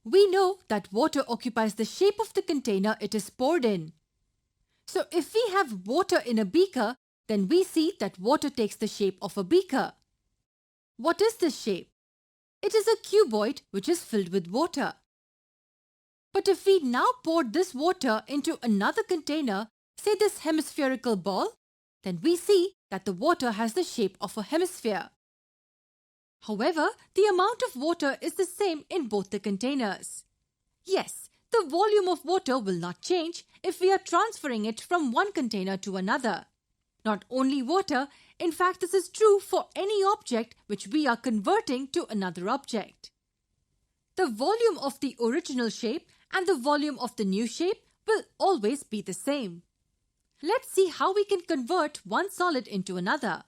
We know that water occupies the shape of the container it is poured in. So if we have water in a beaker, then we see that water takes the shape of a beaker. What is this shape? It is a cuboid which is filled with water. But if we now pour this water into another container, say this hemispherical ball, then we see that the water has the shape of a hemisphere. However, the amount of water is the same in both the containers. Yes, the volume of water will not change if we are transferring it from one container to another. Not only water, in fact this is true for any object which we are converting to another object. The volume of the original shape and the volume of the new shape will always be the same. Let's see how we can convert one solid into another.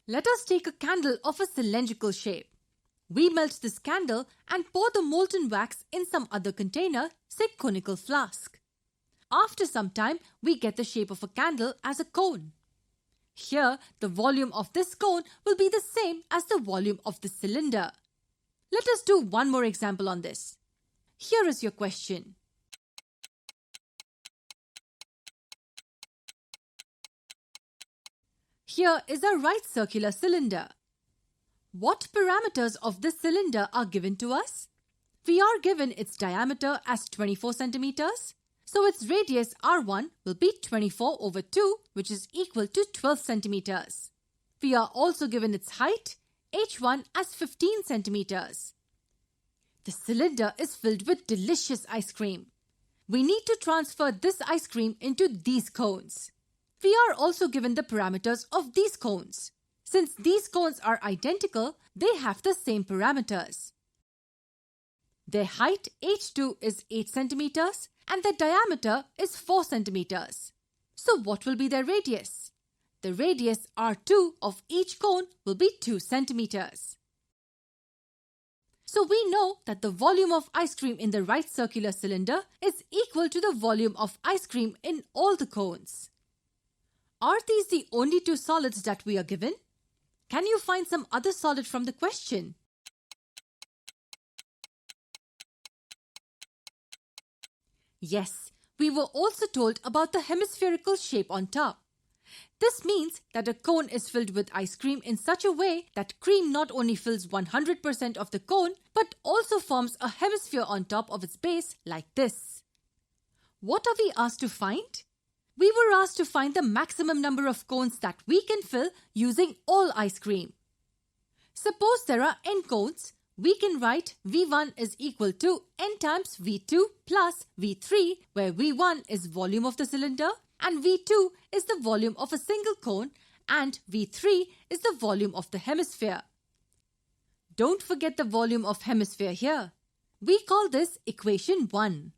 Let us take a candle of a cylindrical shape. We melt this candle and pour the molten wax in some other container, say conical flask. After some time, we get the shape of a candle as a cone. Here, the volume of this cone will be the same as the volume of the cylinder. Let us do one more example on this. Here is your question. Here is a right circular cylinder. What parameters of this cylinder are given to us? We are given its diameter as 24 centimeters. So its radius R1 will be 24 over 2, which is equal to 12 centimeters. We are also given its height, H1, as 15 centimeters. The cylinder is filled with delicious ice cream. We need to transfer this ice cream into these cones. We are also given the parameters of these cones. Since these cones are identical, they have the same parameters. Their height H2 is 8 centimeters and their diameter is 4 centimeters. So what will be their radius? The radius R2 of each cone will be 2 centimeters. So we know that the volume of ice cream in the right circular cylinder is equal to the volume of ice cream in all the cones. Are these the only two solids that we are given? Can you find some other solid from the question? Yes, we were also told about the hemispherical shape on top. This means that a cone is filled with ice cream in such a way that cream not only fills 100% of the cone but also forms a hemisphere on top of its base like this. What are we asked to find? We were asked to find the maximum number of cones that we can fill using all ice cream. Suppose there are n cones. We can write V1 is equal to n times V2 plus V3, where V1 is volume of the cylinder and V2 is the volume of a single cone and V3 is the volume of the hemisphere. Don't forget the volume of hemisphere here. We call this equation 1.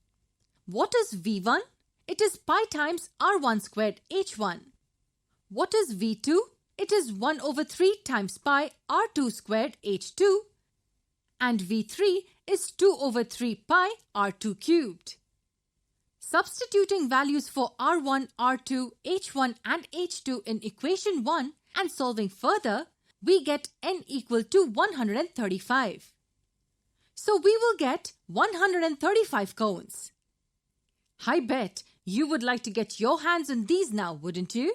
What is V1? It is pi times R1 squared H1. What is V2? It is 1 over 3 times pi R2 squared H2. And V3 is 2 over 3 pi R2 cubed. Substituting values for R1, R2, H1 and H2 in equation 1 and solving further, we get n equal to 135. So we will get 135 cones. I bet you would like to get your hands on these now, wouldn't you?